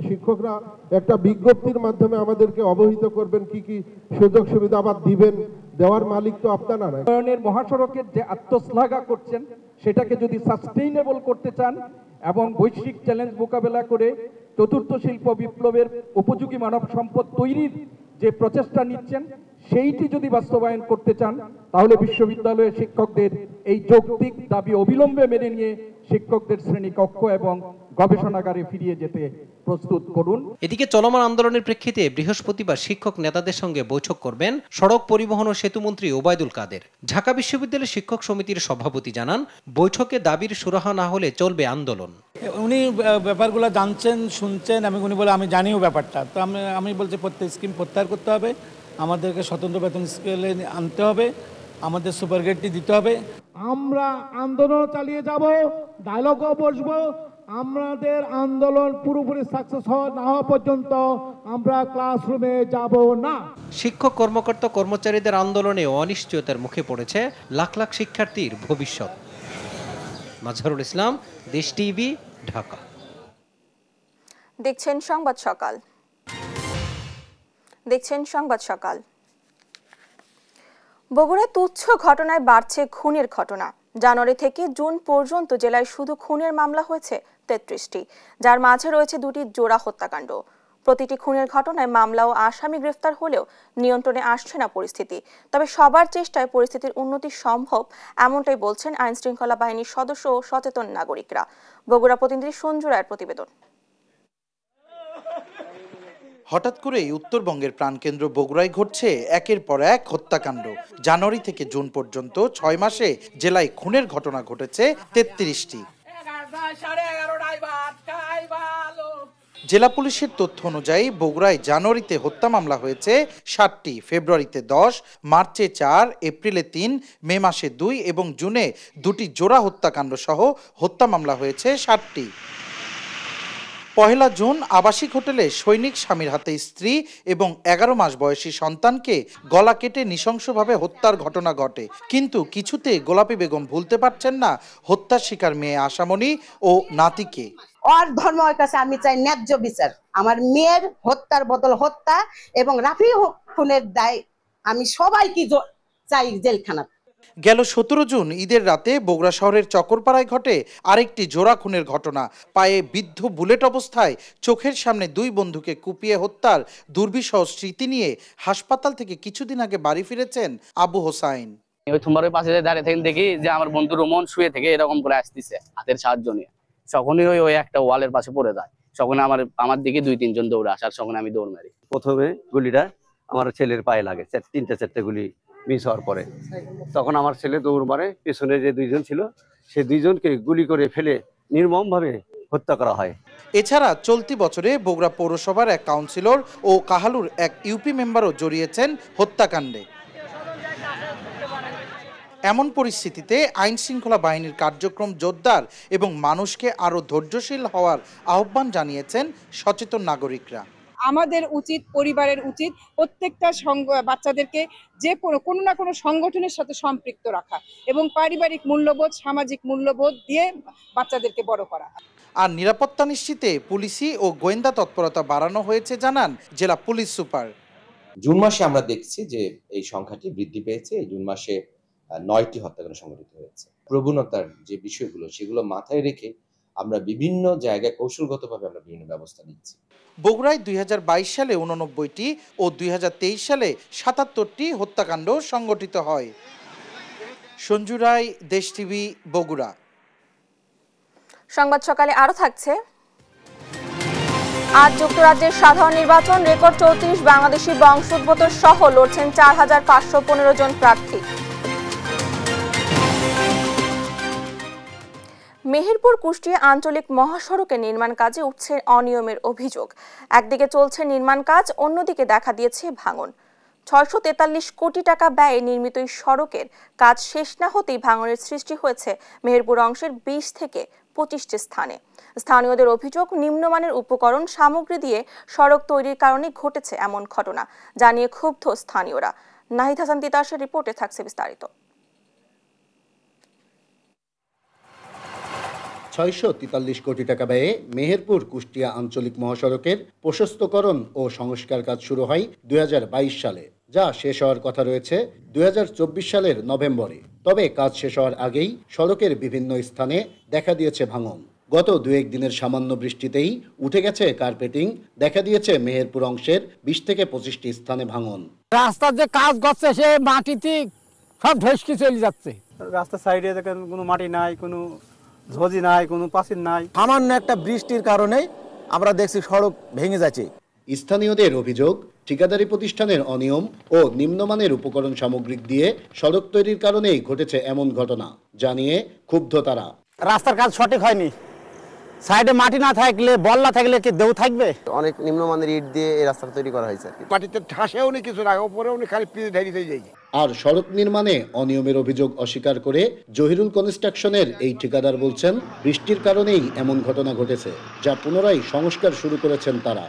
শিক্ষকরা একটা বিজ্ঞপ্তির মাধ্যমে আমাদেরকে অবহিত করবেন কি কি সুযোগ সুবিধা আবার দিবেন, দেওয়ার মালিক তো আপনারা না। উন্নয়নের মহাসড়কের যে আত্মশ্লাঘা করছেন সেটাকে যদি সাস্টেইনেবল করতে চান এবং বৈশ্বিক চ্যালেঞ্জ মোকাবেলা করে চতুর্থ শিল্প বিপ্লবের উপযোগী মানব সম্পদ তৈরির যে প্রচেষ্টা নিচ্ছেন সেইটি যদি বাস্তবায়ন করতে চান তাহলে বিশ্ববিদ্যালয়ের শিক্ষকদের এই যৌক্তিক দাবি অবিলম্বে মেনে নিয়ে শিক্ষকদের শ্রেণীকক্ষ এবং গবেষণাগারে ফিরিয়ে যেতে প্রস্তুত করুন। এদিকে চলমান আন্দোলনের প্রেক্ষিতে বৃহস্পতিবার শিক্ষক নেতাদের সঙ্গে বৈঠক করবেন সড়ক পরিবহন ও সেতুমন্ত্রী ওবায়দুল কাদের। ঢাকা বিশ্ববিদ্যালয় শিক্ষক সমিতির সভাপতি জানান, বৈঠকে দাবির সুরাহা না হলে চলবে আন্দোলন। উনি ব্যাপারগুলো জানছেন, শুনছেন এবং উনি বলে আমি জানিও ব্যাপারটা, তো আমি বলছি প্রত্যেক স্কিম প্রত্যাহার করতে হবে, আমাদেরকে স্বতন্ত্র বেতন স্কেলে আনতে হবে, আমাদের সুপার গ্রেডটি দিতে হবে। আমরা আন্দোলন চালিয়ে যাব, ডায়লগও বসবো। আমাদের আন্দোলন পুরোপুরি সাকসেস না হওয়া পর্যন্ত আমরা ক্লাসরুমে যাব না। শিক্ষক কর্মকর্তা কর্মচারীদের আন্দোলনে অনিশ্চয়তার মুখে পড়েছে লাখ লাখ শিক্ষার্থীর ভবিষ্যৎ। মাজহারুল ইসলাম, দেশ টিভি, ঢাকা। দেখছেন সংবাদ সকাল। বগুড়ায় তুচ্ছ ঘটনায় বাড়ছে খুনের ঘটনা। জানুয়ারি থেকে জুন পর্যন্ত জেলায় শুধু খুনের মামলা হয়েছে 33টি, যার মাঝে রয়েছে 2টি জোড়া হত্যাকাণ্ড। প্রতিটি খুনের ঘটনায় মামলা ও আসামি গ্রেফতার হলেও নিয়ন্ত্রণে আসছে না পরিস্থিতি। তবে সবার চেষ্টায় পরিস্থিতির উন্নতি সম্ভব, এমনটাই বলছেন আইন শৃঙ্খলা বাহিনীর সদস্য ও সচেতন নাগরিকরা। বগুড়া প্রতিনিধি সঞ্জু রায়ের প্রতিবেদন। হঠাৎ করেই উত্তরবঙ্গের প্রাণকেন্দ্র বগুড়ায় ঘটছে একের পর এক হত্যাকাণ্ড। জানুয়ারি থেকে জুন পর্যন্ত 6 মাসে জেলায় খুনের ঘটনা ঘটেছে 33টি। জেলা পুলিশের তথ্য অনুযায়ী বগুড়ায় জানুয়ারিতে হত্যা মামলা হয়েছে 7টি, ফেব্রুয়ারিতে 10, মার্চে 4, এপ্রিলে 3, মে মাসে 2 এবং জুনে 2টি জোড়া হত্যাকাণ্ড সহ হত্যা মামলা হয়েছে 60টি। 1 জুন আবাসিক হোটেলে সৈনিক স্বামীর হাতে স্ত্রী এবং 11 মাস বয়সী সন্তানকে গলা কেটে নৃশংসভাবে হত্যার ঘটনা ঘটে। কিন্তু কিছুতে গোলাপী বেগম ভুলতে পারছেন না হত্যার শিকার মেয়ে আশামণি ও নাতিকে। ওর ধর্ম ওর কাছে আমি চাই ন্যায্য বিচার। আমার মেয়ের হত্যার বদল হত্যা এবং রাফি খুনের দায় আমি সবাইকে চাই জেলখানা। গেল 17 জুন ঈদের রাতে বগুড়া শহরের চকরপাড়ায় ঘটে আরেকটি জোড়া খুনের ঘটনা। পায়ে বিদ্ধ বুলেট অবস্থায় চোখের সামনে দুই বন্ধুকে কুপিয়ে হত্যার দুর্বিষহ স্মৃতি নিয়ে হাসপাতাল থেকে কিছুদিন আগে বাড়ি ফিরেছেন আবু হোসাইন। ওই তোমার পাশে দাঁড়িয়ে থেকে দেখি যে আমার বন্ধু রোমন শুয়ে থেকে এরকম করে আসতেছে হাতের সাহায্য নিয়ে। তখনই ওই একটা ওয়ালের পাশে পড়ে যায়। তখন আমার দিকে 2-3 জন দৌড়ে আসে, আর তখন আমি দৌড় মারি। প্রথমে গুলিটা আমার ছেলের পায়ে লাগে, 3-4 গুলি মিস হওয়ার পরে তখন আমার ছেলে দৌড় মারে, পেছনে যে 2 জন ছিল সেই 2 জনকে গুলি করে ফেলে নির্মমভাবে হত্যা করা হয়। এছাড়া চলতি বছরে বগুড়া পৌরসভার এক কাউন্সিলর ও কাহালুর এক ইউপি মেম্বারও জড়িয়েছেন হত্যাকাণ্ডে। এমন পরিস্থিতিতে আইন শৃঙ্খলা বাহিনীর কার্যক্রম জোরদার এবং মানুষকে আরও ধৈর্যশীল হওয়ার আহ্বান জানিয়েছেন সচেতন নাগরিকরা। আমাদের উচিত, পরিবারের উচিত প্রত্যেকটা বাচ্চাদেরকে যে কোনো না কোনো সংগঠনের সাথে সম্পৃক্ত রাখা এবং পারিবারিক মূল্যবোধ, সামাজিক মূল্যবোধ দিয়ে বাচ্চাদেরকে বড় করা। আর নিরাপত্তা নিশ্চিতে পুলিশি ও গোয়েন্দা তৎপরতা বাড়ানো হয়েছে জানান জেলা পুলিশ সুপার। জুন মাসে আমরা দেখছি যে এই সংখ্যাটি বৃদ্ধি পেয়েছে। এই জুন মাসে 9টি হত্যাকাণ্ড সংঘটিত হয়েছে। প্রবণতার যে বিষয়গুলো সেগুলো মাথায় রেখে আমরা বিভিন্ন জায়গায় কৌশলগতভাবে আমরা বিভিন্ন ব্যবস্থা নিচ্ছি। বগুড়ায় 2022 সালে 89টি ও 2023 সালে 77টি হত্যাকাণ্ড সংঘটিত হয়। সঞ্জু রায়, দেশ টিভি, বগুড়া। সংবাদ সকালে আরো থাকছে। আজ যুক্তরাজ্যের সাধারণ নির্বাচন, রেকর্ড 34 বাংলাদেশি বংশোদ্ভূত সহ লড়ছেন 4515 জন প্রার্থী। মেহেরপুর কুষ্টিয়া আঞ্চলিক মহাসড়কে নির্মাণ কাজে উঠছে অনিয়মের অভিযোগ। একদিকে চলছে নির্মাণ কাজ, অন্যদিকে দেখা দিয়েছে ভাঙন। 643 কোটি টাকা ব্যয়ে নির্মিত এই সড়কের কাজ শেষ না হতেই ভাঙনের সৃষ্টি হয়েছে মেহেরপুর অংশের 20 থেকে 25টি স্থানে। স্থানীয়দের অভিযোগ, নিম্নমানের উপকরণ সামগ্রী দিয়ে সড়ক তৈরির কারণে ঘটেছে এমন ঘটনা, জানিয়ে ক্ষুব্ধ স্থানীয়রা। নাহিদ হাসান তিতাসের রিপোর্টে থাকছে বিস্তারিত। 643 কোটি টাকা ব্যয়ে মেহেরপুর কুষ্টিয়া আঞ্চলিক মহাসড়কের প্রশস্তকরণ ও সংস্কার কাজ শুরু হয় 2022 সালে, যা শেষ হওয়ার কথা রয়েছে 2024 সালের নভেম্বরে। তবে কাজ শেষ হওয়ার আগেই সড়কের বিভিন্ন স্থানে দেখা দিয়েছে ভাঙন। গত 2-1 দিনের সামান্য বৃষ্টিতেই উঠে গেছে কার্পেটিং, দেখা দিয়েছে মেহেরপুর অংশের 20 থেকে 25টি স্থানে ভাঙন। রাস্তার যে কাজ করছে সে মাটিতে সব ঢেসকি চলে যাচ্ছে। রাস্তার সাইডে দেখেন কোনো মাটি নাই, কোনো ঝজি নাই, কোনো পাঁচিল নাই। সামান্য একটা বৃষ্টির কারণে আমরা দেখছি সড়ক ভেঙে যাচ্ছে। স্থানীয়দের অভিযোগ, ঠিকাদারি প্রতিষ্ঠানের অনিয়ম ও নিম্নমানের উপকরণ সামগ্রিক দিয়ে সড়ক তৈরির কারণেই ঘটেছে এমন ঘটনা, জানিয়ে ক্ষুব্ধ তারা। রাস্তার কাজ সঠিক হয়নি, সাইডে মাটি না থাকলে, বল না থাকলে কি দেউ থাকবে? অনেক নিম্নমানের ইট দিয়ে এই রাস্তা তৈরি করা হয়েছে। মাটিতে ঠাসেও নি কিছু না, উপরেও নি, খালি পিচ ঢেরি হয়ে যায়। আর সড়ক নির্মাণে অনিয়মের অভিযোগ অস্বীকার করে জহিরুল কনস্ট্রাকশনের এই ঠিকাদার বলছেন, বৃষ্টির কারণেই এমন ঘটনা ঘটেছে, যা পুনরায় সংস্কার শুরু করেছেন তারা।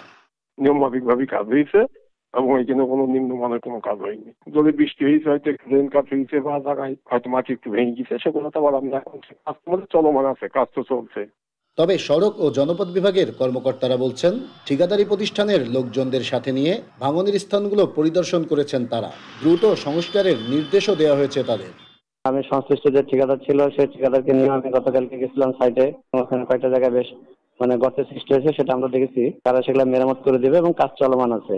নিয়মমাফিকভাবে কাজ হয়েছে এবং এখানে কোনো নিম্নমানের কোনো কাজ হয়নি। যদি বৃষ্টি হয়েছে, হয়তো ড্রেন কাজ হয়েছে বা জায়গায় হয়তো মাটি একটু ভেঙে গেছে, সেগুলো তো আবার আমরা এখন কাজ চলমান আছে, কাজ তো চলছে। তবে সড়ক ও জনপথ বিভাগের কর্মকর্তারা বলছেন, ঠিকাদারি প্রতিষ্ঠানের লোকজনদের সাথে নিয়ে ভাঙনের স্থানগুলো পরিদর্শন করেছেন তারা। দ্রুত সংস্কারের নির্দেশও দেওয়া হয়েছে তাদের। আমি সংশ্লিষ্ট যে ঠিকাদার ছিল সেই ঠিকাদারকে নিয়ে আমি গতকালকে গেছিলাম সাইটে। ওখানে কয়েকটা জায়গায় বেশ গর্তের সৃষ্টি হয়েছে, সেটা আমরা দেখেছি। তারা সেগুলো মেরামত করে দেবে এবং কাজ চলমান আছে।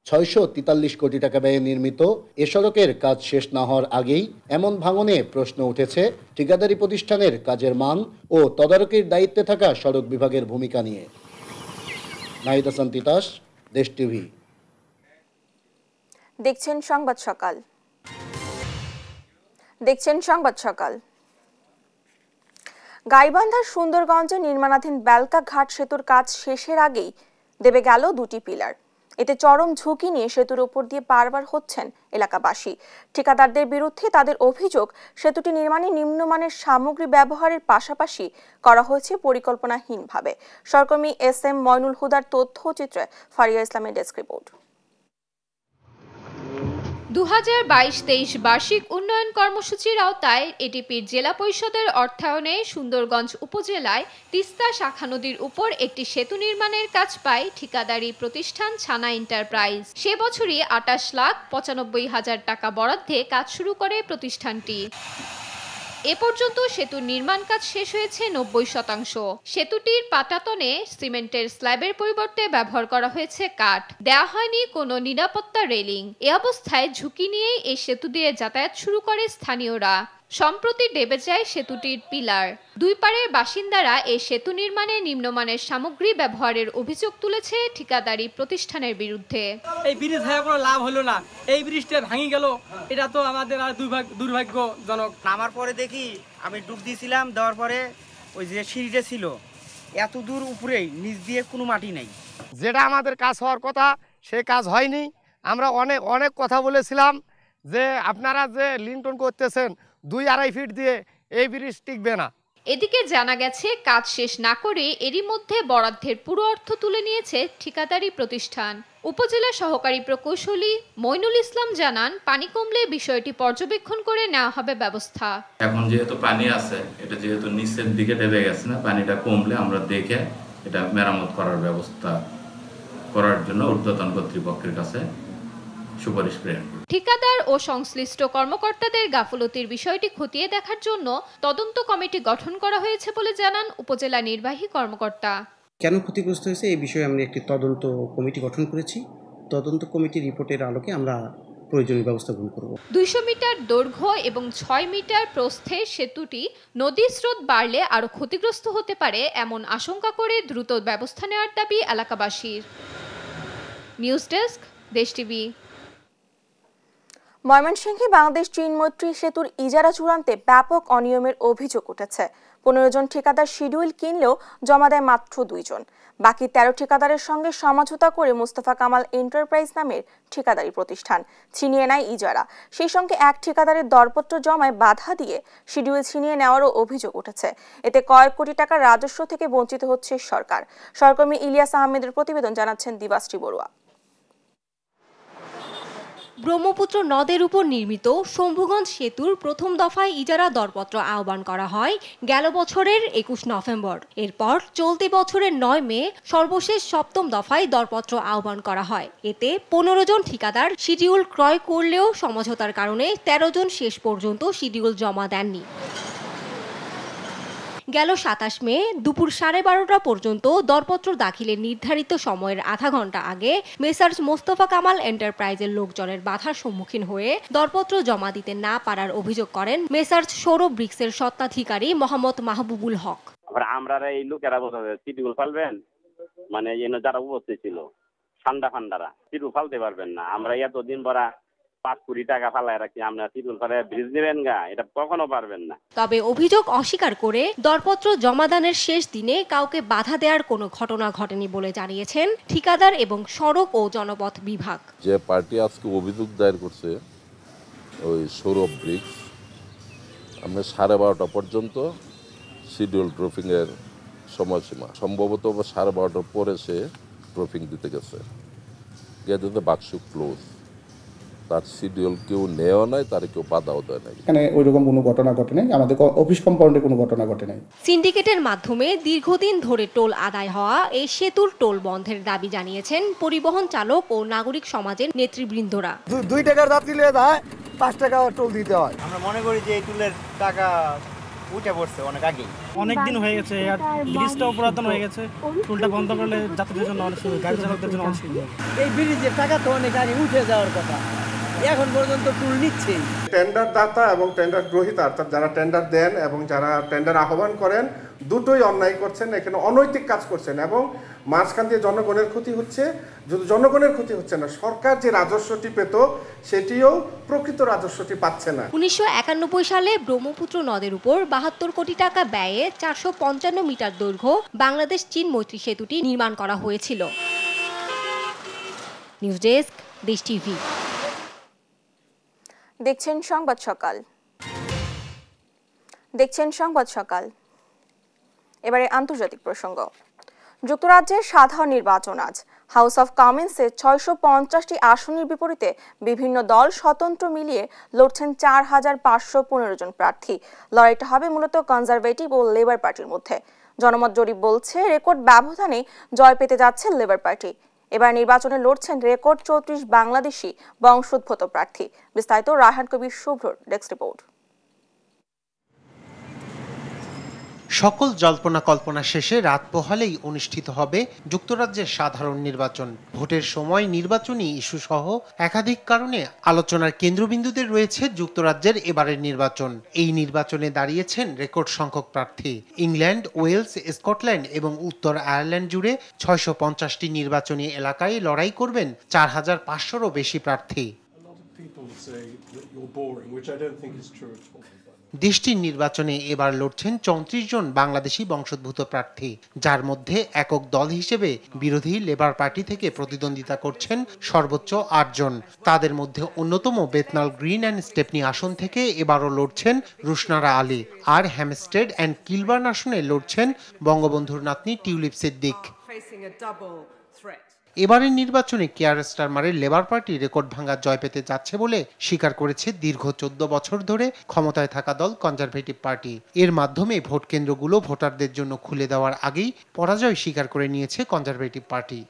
643 কোটি টাকা ব্যয়ে নির্মিত এ সড়কের কাজ শেষ না হওয়ার আগেই এমন ভাঙনে প্রশ্ন উঠেছে ঠিকাদারি প্রতিষ্ঠানের কাজের মান ও তদারকির দায়িত্বে থাকা সড়ক বিভাগের ভূমিকা নিয়ে। নাহিদ হাসান তিতাস, দেশ টিভি। দেখছেন সংবাদ সকাল। গাইবান্ধার সুন্দরগঞ্জে নির্মাণাধীন বেলকা ঘাট সেতুর কাজ শেষের আগেই দেবে গেল 2টি পিলার। এতে চরম ঝুঁকি নিয়ে সেতুর উপর দিয়ে বারবার হচ্ছেন এলাকাবাসী। ঠিকাদারদের বিরুদ্ধে তাদের অভিযোগ, সেতুটি নির্মাণে নিম্নমানের সামগ্রী ব্যবহারের পাশাপাশি করা হয়েছে পরিকল্পনাহীনভাবে। সহকর্মী SM ময়নুল হুদার তথ্যচিত্রে ফারিয়া ইসলামের ডেস্ক রিপোর্ট। 2022-23 বার্ষিক উন্নয়ন কর্মসূচির আওতায় এডিপির জেলা পরিষদের অর্থায়নে সুন্দরগঞ্জ উপজেলায় তিস্তা শাখা নদীর উপর একটি সেতু নির্মাণের কাজ পায় ঠিকাদারি প্রতিষ্ঠান ছানা এন্টারপ্রাইজ। সে বছরই 28,95,000 টাকা বরাদ্দে কাজ শুরু করে প্রতিষ্ঠানটি। এ পর্যন্ত সেতুর নির্মাণ কাজ শেষ হয়েছে 90%। সেতুটির পাটাতনে সিমেন্টের স্ল্যাবের পরিবর্তে ব্যবহার করা হয়েছে কাঠ, দেওয়া হয়নি কোনো নিরাপত্তা রেলিং। এ অবস্থায় ঝুঁকি নিয়ে এই সেতু দিয়ে যাতায়াত শুরু করে স্থানীয়রা। সম্প্রতি ডেবে যায় সেতুটির পিলার। দুই পারের বাসিন্দারা এই সেতু নির্মাণে নিম্নমানের সামগ্রী ব্যবহারের অভিযোগ তুলেছে ঠিকাদারি প্রতিষ্ঠানের বিরুদ্ধে। এই ব্রিজ হয়ে কোনো লাভ হলো না, এই ব্রিজটা ভাঙি গেল, এটা তো আমাদের আর দুর্ভাগ্যজনক। নামার পরে দেখি আমি ডুব দিয়েছিলাম, দেওয়ার পরে ওই যে সিঁড়িটা ছিল এত দূর উপরেই, নিচ দিয়ে কোনো মাটি নেই। যেটা আমাদের কাজ হওয়ার কথা সে কাজ হয়নি। আমরা অনেক কথা বলেছিলাম যে আপনারা যে লিংটন করতেছেন 2-2.5 ফিট দিয়ে এই ব্রিজ টিকবে না। এদিকে জানা গেছে কাজ শেষ না করে এরই মধ্যে বরাদ্দের পুরো অর্থ তুলে নিয়েছে ঠিকাদারি প্রতিষ্ঠান। উপজেলা সহকারী প্রকৌশলী মইনুল ইসলাম জানান, পানি কমলে বিষয়টি পর্যবেক্ষণ করে নেওয়া হবে ব্যবস্থা। এখন যেহেতু পানি আছে, এটা যেহেতু নিচের দিকে ডেবে গেছে না, পানিটা কমলে আমরা দেখে এটা মেরামত করার ব্যবস্থা করার জন্য ঊর্ধ্বতন কর্তৃপক্ষের কাছে সুপারিশ প্রেরণ। ঠিকাদার ও সংশ্লিষ্ট কর্মকর্তাদের গাফলতির বিষয়টি খতিয়ে দেখার জন্য তদন্ত কমিটি গঠন করা হয়েছে বলে জানান উপজেলা নির্বাহী কর্মকর্তা। কেন ক্ষতিগ্রস্ত হয়েছে এই বিষয়ে আমরা একটি তদন্ত কমিটি গঠন করেছি। তদন্ত কমিটির রিপোর্টের আলোকে আমরা প্রয়োজনীয় ব্যবস্থা গ্রহণ করব। 200 মিটার দৈর্ঘ্য এবং 6 মিটার প্রস্থের সেতুটি নদীর স্রোত বাড়লে আরও ক্ষতিগ্রস্ত হতে পারে এমন আশঙ্কা করে দ্রুত ব্যবস্থা নেওয়ার দাবি এলাকাবাসীর। নিউজ ডেস্ক, দেশ টিভি। ময়মনসিংহে বাংলাদেশ চীন মৈত্রী সেতুর ইজারা চূড়ান্তে ব্যাপক অনিয়মের অভিযোগ উঠেছে। 15 জন ঠিকাদার শিডিউল কিনলেও জমা দেয় মাত্র 2 জন। বাকি 13 ঠিকাদারের সঙ্গে সমঝোতা করে মুস্তাফা কামাল এন্টারপ্রাইজ নামের ঠিকাদারি প্রতিষ্ঠান ছিনিয়ে নেয় ইজারা। সেই সঙ্গে এক ঠিকাদারের দরপত্র জমায় বাধা দিয়ে শিডিউল ছিনিয়ে নেওয়ারও অভিযোগ উঠেছে। এতে কয়েক কোটি টাকা রাজস্ব থেকে বঞ্চিত হচ্ছে সরকার। সহকর্মী ইলিয়াস আহমেদের প্রতিবেদন, জানাচ্ছেন দিবাশ্রী বড়ুয়া। ব্রহ্মপুত্র নদের উপর নির্মিত শম্ভুগঞ্জ সেতুর প্রথম দফায় ইজারা দরপত্র আহ্বান করা হয় গেল বছরের 21 নভেম্বর। এরপর চলতি বছরের 9 মে সর্বশেষ সপ্তম দফায় দরপত্র আহ্বান করা হয়। এতে 15 জন ঠিকাদার শিডিউল ক্রয় করলেও সমঝোতার কারণে 13 জন শেষ পর্যন্ত শিডিউল জমা দেননি। গেল 27 মে দুপুর 12:30টা পর্যন্ত দরপত্র দাখিলের নির্ধারিত সময়ের আধা ঘন্টা আগে মেসার্স মোস্তফা কামাল এন্টারপ্রাইজের লোকজনের বাধার সম্মুখীন হয়ে দরপত্র জমা দিতে না পারার অভিযোগ করেন মেসার্স সৌরভ ব্রিক্সের স্বত্বাধিকারী মোহাম্মদ মাহবুবুল হক। আমরা এই লোকেরা শিডিউল ফালবেন, মানে যারা উপস্থিত ছিল ফান্ডারা শিডিউল ফালতে পারবেন না। আমরা এতদিন পরা 5 কোটি টাকা ফালায় রাখি, আমরা শিডিউল ফালে ব্রিজ দিবেন গা, এটা কখনো পারবেন না। তবে অভিযোগ অস্বীকার করে দরপত্র জমাদানের শেষ দিনে কাউকে বাধা দেওয়ার কোনো ঘটনা ঘটেনি বলে জানিয়েছেন ঠিকাদার এবং সড়ক ও জনপথ বিভাগ। যে পার্টি আজকে অভিযোগ দায়ের করছে ওই সৌরভ ব্রিক্স, আমরা 12:30টা পর্যন্ত শিডিউল ড্রপিং এর সময়সীমা, সম্ভবত 12:30টার পরে সে ড্রপিং দিতে গেছে, গেছে বাক্স ক্লোজ, তার শিডিউল কেউ নেওয়া নাই, তার কেউ বাধাও দেয় নাই। এখানে ওইরকম কোনো ঘটনা ঘটে নাই, আমাদের অফিস কম্পাউন্ডে কোনো ঘটনা ঘটে নাই। সিন্ডিকেটের মাধ্যমে দীর্ঘদিন ধরে টোল আদায় হওয়া এই সেতুর টোল বন্ধের দাবি জানিয়েছেন পরিবহন চালক ও নাগরিক সমাজের নেতৃবৃন্দরা। 2 টাকার যাত্রী নিয়ে যায় 5 টাকা টোল দিতে হয়। আমরা মনে করি যে এই টোলের টাকা উঠে পড়ছে অনেক আগে, অনেক দিন হয়ে গেছে, আর ব্রিজটাও পুরাতন হয়ে গেছে। টোলটা বন্ধ করলে যাত্রীদের জন্য অনেক সুবিধা, গাড়ি চালকদের জন্য অনেক সুবিধা। এই ব্রিজের টাকা তো অনেক আগে উঠে যাওয়ার কথা, এখন পর্যন্ত টোল নিচ্ছে। টেন্ডার দাতা এবং টেন্ডার গ্রহীতা, অর্থাৎ যারা টেন্ডার দেন এবং যারা টেন্ডার আহ্বান করেন, দুটোই অন্যায় করছেন, এখানে অনৈতিক কাজ করছেন এবং মাঝখান দিয়ে জনগণের ক্ষতি হচ্ছে। যদি জনগণের ক্ষতি হচ্ছে না, সরকার যে রাজস্বটি পেত সেটিও প্রকৃত রাজস্বটি পাচ্ছে না। 1991 সালে ব্রহ্মপুত্র নদের উপর 72 কোটি টাকা ব্যয়ে 455 মিটার দৈর্ঘ্য বাংলাদেশ চীন মৈত্রী সেতুটি নির্মাণ করা হয়েছিল। নিউজ ডেস্ক, দেশ টিভি। দেখছেন সংবাদ সকাল। এবারে আন্তর্জাতিক প্রসঙ্গ। যুক্তরাজ্যের সাধারণ নির্বাচন আজ। হাউস অব কমন্সে 650টি আসনের বিপরীতে বিভিন্ন দল স্বতন্ত্র মিলিয়ে লড়ছেন 4515 জন প্রার্থী। লড়াইটা হবে মূলত কনজারভেটিভ ও লেবার পার্টির মধ্যে। জনমত জরিপ বলছে রেকর্ড ব্যবধানে জয় পেতে যাচ্ছে লেবার পার্টি। এবার নির্বাচনে লড়ছেন রেকর্ড 34 বাংলাদেশি বংশোদ্ভূত প্রার্থী। বিস্তারিত রায়হান কবির শুভ্রর ডেস্ক রিপোর্ট। সকল জল্পনা কল্পনা শেষে রাত পোহালেই অনুষ্ঠিত হবে যুক্তরাজ্যের সাধারণ নির্বাচন। ভোটের সময় নির্বাচনী ইস্যু সহ একাধিক কারণে আলোচনার কেন্দ্রবিন্দুতে রয়েছে যুক্তরাজ্যের এবারের নির্বাচন। এই নির্বাচনে দাঁড়িয়েছেন রেকর্ড সংখ্যক প্রার্থী। ইংল্যান্ড, ওয়েলস, স্কটল্যান্ড এবং উত্তর আয়ারল্যান্ড জুড়ে 650টি নির্বাচনী এলাকায় লড়াই করবেন 4500রও বেশি প্রার্থী। দেশটির নির্বাচনে এবার লড়ছেন 34 জন বাংলাদেশি বংশোদ্ভূত প্রার্থী, যার মধ্যে একক দল হিসেবে বিরোধী লেবার পার্টি থেকে প্রতিদ্বন্দ্বিতা করছেন সর্বোচ্চ 8 জন। তাদের মধ্যে অন্যতম বেতনাল গ্রিন অ্যান্ড স্টেপনি আসন থেকে এবারও লড়ছেন রুশনারা আলী, আর হ্যামস্টেড অ্যান্ড কিলবার্ন আসনে লড়ছেন বঙ্গবন্ধুর নাতনি টিউলিপ সিদ্দিক। এবারের নির্বাচনে কেয়ার স্টারমারের লেবার পার্টি রেকর্ড ভাঙা জয় পেতে যাচ্ছে বলে স্বীকার করেছে দীর্ঘ 14 বছর ধরে ক্ষমতায় থাকা দল কনজারভেটিভ পার্টি। এর মাধ্যমে ভোট কেন্দ্রগুলো ভোটারদের জন্য খুলে দেওয়ার আগেই পরাজয় স্বীকার করে নিয়েছে কনজারভেটিভ পার্টি।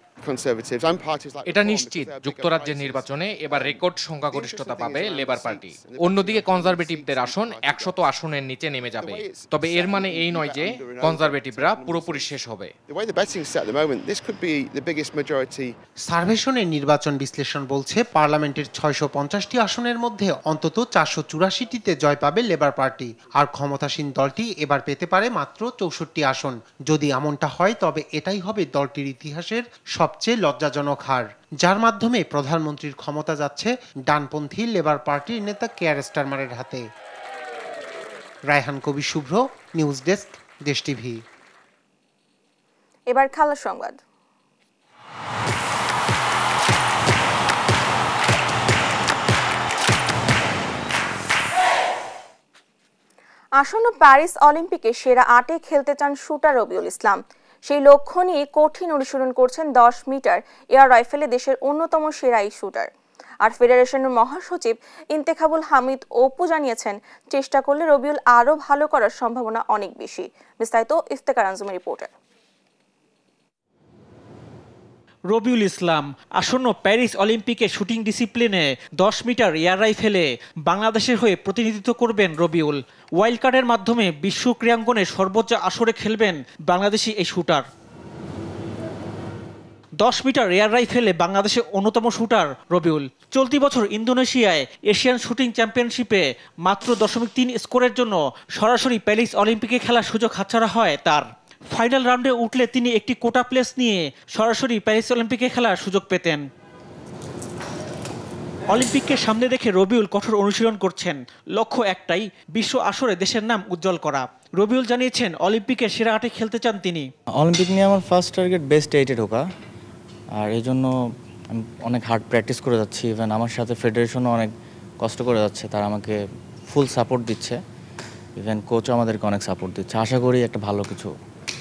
এটা নিশ্চিত যুক্তরাজ্যের নির্বাচনে এবার রেকর্ড সংখ্যাগরিষ্ঠতা পাবে লেবার পার্টি। অন্যদিকে কনজারভেটিভদের আসন 100 আসনের নিচে নেমে যাবে। তবে এর মানে এই নয় যে কনজারভেটিভরা পুরোপুরি শেষ হবে। সার্ভেশনের নির্বাচন বিশ্লেষণ বলছে পার্লামেন্টের 650টি আসনের মধ্যে অন্তত 484টিতে জয় পাবে লেবার পার্টি, আর ক্ষমতাসীন দলটি এবার পেতে পারে মাত্র 64 আসন। যদি এমনটা হয় তবে এটাই হবে দলটির ইতিহাসের সবচেয়ে লজ্জাজনক হার, যার মাধ্যমে প্রধানমন্ত্রীর ক্ষমতা যাচ্ছে ডানপন্থী লেবার পার্টির নেতা কেয়ার স্টারমারের হাতে। রায়হান কবির শুভ্র, নিউজ ডেস্ক, দেশ টিভি। এবার খেলার সংবাদ। আসন্ন প্যারিস অলিম্পিকে সেরা 8-এ খেলতে চান শুটার রবিউল ইসলাম। সেই লক্ষ্য নিয়ে কঠিন অনুশীলন করছেন 10 মিটার এয়ার রাইফেলে দেশের অন্যতম সেরা এই শুটার। আর ফেডারেশনের মহাসচিব ইন্তেখাবুল হামিদ অপু জানিয়েছেন চেষ্টা করলে রবিউল আরও ভালো করার সম্ভাবনা অনেক বেশি। বিস্তারিত ইফতেখার আঞ্জুমের রিপোর্টে। রবিউল ইসলাম আসন্ন প্যারিস অলিম্পিকে শুটিং ডিসিপ্লিনে 10 মিটার এয়ার রাইফেলে বাংলাদেশের হয়ে প্রতিনিধিত্ব করবেন রবিউল। ওয়াইল্ড কার্ডের মাধ্যমে বিশ্ব ক্রীড়াঙ্গনে সর্বোচ্চ আসরে খেলবেন বাংলাদেশি এই শুটার। 10 মিটার এয়ার রাইফেলে বাংলাদেশের অন্যতম শুটার রবিউল। চলতি বছর ইন্দোনেশিয়ায় এশিয়ান শুটিং চ্যাম্পিয়নশিপে মাত্র 0.3 স্কোরের জন্য সরাসরি প্যারিস অলিম্পিকে খেলার সুযোগ হাতছাড়া হয় তার। ফাইনাল রাউন্ডে উঠলে তিনি একটি কোটা প্লেস নিয়ে সরাসরি প্যারিস অলিম্পিকে খেলার সুযোগ পেতেন। অলিম্পিককে সামনে রেখে রবিউল কঠোর অনুশীলন করছেন, লক্ষ্য একটাই, বিশ্ব আসরে দেশের নাম উজ্জ্বল করা। রবিউল জানিয়েছেন অলিম্পিকে সেরা 8-এ খেলতে চান তিনি। অলিম্পিক নিয়ে আমার ফার্স্ট টার্গেট বেস্ট 8-এ ঢোকা, আর এই জন্য আমি অনেক হার্ড প্র্যাকটিস করে যাচ্ছি। ইভেন আমার সাথে ফেডারেশনও অনেক কষ্ট করে যাচ্ছে, তারা আমাকে ফুল সাপোর্ট দিচ্ছে। ইভেন কোচও আমাদেরকে অনেক সাপোর্ট দিচ্ছে। আশা করি একটা ভালো কিছু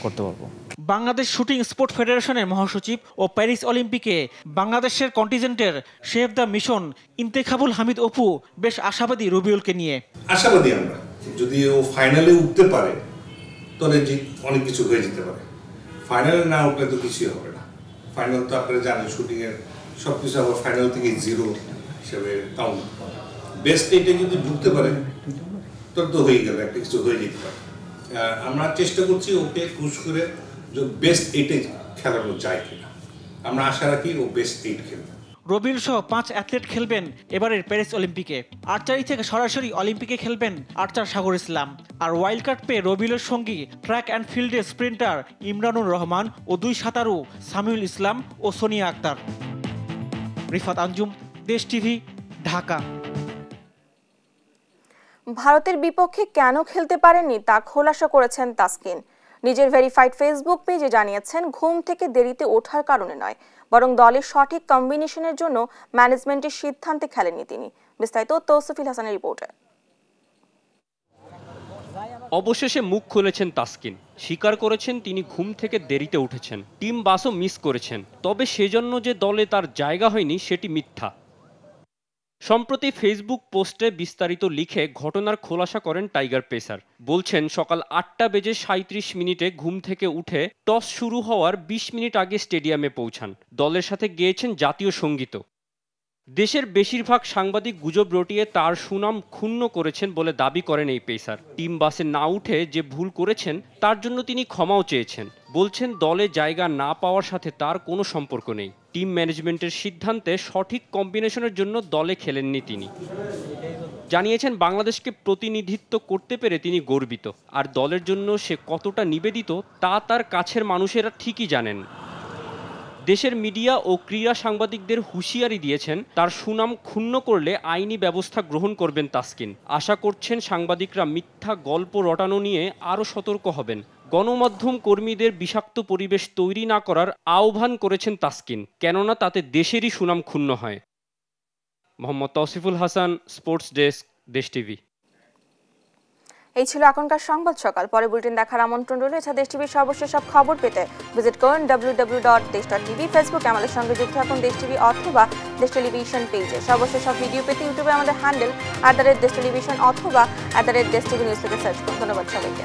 করতে পারবো। বাংলাদেশ শুটিং স্পোর্ট ফেডারেশনের মহাসচিব ও প্যারিস অলিম্পিকে বাংলাদেশের কন্টিজেন্টের chef de mission Intekhabul Hamid Apu বেশ আশাবাদী রবিউলকে নিয়ে। আশাবাদী আমরা, যদি ও ফাইনালে উঠতে পারে তাহলে অনেক কিছু হয়ে যেতে পারে। ফাইনালে না উঠলে তো কিছুই হবে না। ফাইনাল তো আপনারা জানেন শুটিংয়ের সব কিছু আবার ফাইনাল থেকে 0 হিসেবে কাউন্ট। বেস্ট 8-এ যদি ঢুকতে পারে তাহলে তো হয়ে গেল, একটা কিছু হয়ে যেতে পারে। আমরা চেষ্টা করছি ওকে পুশ করে যে বেস্ট 8-এ খেলানো যায় কিনা। আমরা আশা রাখি ও বেস্ট 8 খেলবে। রবিউল সহ 5 অ্যাথলেট খেলবেন এবারের প্যারিস অলিম্পিকে। আর্চারি থেকে সরাসরি অলিম্পিকে খেলবেন আর্চার সাগর ইসলাম। আর ওয়াইল্ড কার্ড পেয়ে রবিউলের সঙ্গী ট্র্যাক অ্যান্ড ফিল্ডের স্প্রিন্টার ইমরানুর রহমান ও 2 সাঁতারু সামিউল ইসলাম ও সোনিয়া আক্তার। রিফাত আঞ্জুম, দেশ টিভি, ঢাকা। ভারতের বিপক্ষে কেন খেলতে পারেননি তা খোলাসা করেছেন তাসকিন। নিজের ভেরিফাইড ফেসবুক পেজে জানিয়েছেন ঘুম থেকে দেরিতে ওঠার কারণে নয়, বরং দলের সঠিক কম্বিনেশনের জন্য ম্যানেজমেন্টের সিদ্ধান্তে খেলেননি তিনি। বিস্তারিত তৌসিফুল হাসানের রিপোর্টে। অবশেষে মুখ খুলেছেন তাসকিন। স্বীকার করেছেন তিনি ঘুম থেকে দেরিতে উঠেছেন, টিম বাসও মিস করেছেন, তবে সেজন্য যে দলে তার জায়গা হয়নি সেটি মিথ্যা। সম্প্রতি ফেসবুক পোস্টে বিস্তারিত লিখে ঘটনার খোলাসা করেন টাইগার পেসার। বলছেন সকাল 8:37 ঘুম থেকে উঠে টস শুরু হওয়ার 20 মিনিট আগে স্টেডিয়ামে পৌঁছান। দলের সাথে গেয়েছেন জাতীয় সঙ্গীতও। দেশের বেশিরভাগ সাংবাদিক গুজব রটিয়ে তার সুনাম ক্ষুণ্ণ করেছেন বলে দাবি করেন এই পেসার। টিম বাসে না উঠে যে ভুল করেছেন তার জন্য তিনি ক্ষমাও চেয়েছেন। বলছেন দলে জায়গা না পাওয়ার সাথে তার কোনো সম্পর্ক নেই। টিম ম্যানেজমেন্টের সিদ্ধান্তে সঠিক কম্বিনেশনের জন্য দলে খেলেননি তিনি। জানিয়েছেন বাংলাদেশকে প্রতিনিধিত্ব করতে পেরে তিনি গর্বিত, আর দলের জন্য সে কতটা নিবেদিত তা তার কাছের মানুষেরা ঠিকই জানেন। দেশের মিডিয়া ও ক্রীড়া সাংবাদিকদের হুঁশিয়ারি দিয়েছেন তার সুনাম ক্ষুণ্ণ করলে আইনি ব্যবস্থা গ্রহণ করবেন তাসকিন। আশা করছেন সাংবাদিকরা মিথ্যা গল্প রটানো নিয়ে আরও সতর্ক হবেন। গণমাধ্যম কর্মীদের বিষাক্ত পরিবেশ তৈরি না করার আহ্বান করেছেন তাসকিন, কেননা তাতে দেশেরই সুনাম ক্ষুণ্ণ হয়। মোহাম্মদ তৌসিফুল হাসান, স্পোর্টস ডেস্ক, দেশ টিভি। এই ছিল এখনকার সংবাদ সকাল। পরে বুলেটিন দেখার আমন্ত্রণ রইল। এছাড়া দেশ টিভির সর্বশেষ সব খবর পেতে ভিজিট করুন www.desh.tv। ফেসবুকে আমাদের সঙ্গে যুক্ত থাকুন দেশ টিভি অথবা দেশ টেলিভিশন পেজে। সর্বশেষ সব ভিডিও পেতে ইউটিউবে আমাদের হ্যান্ডেল @দেশ টেলিভিশন অথবা @দেশ টিভি নিউজ থেকে সার্চ করুন। ধন্যবাদ সবাইকে।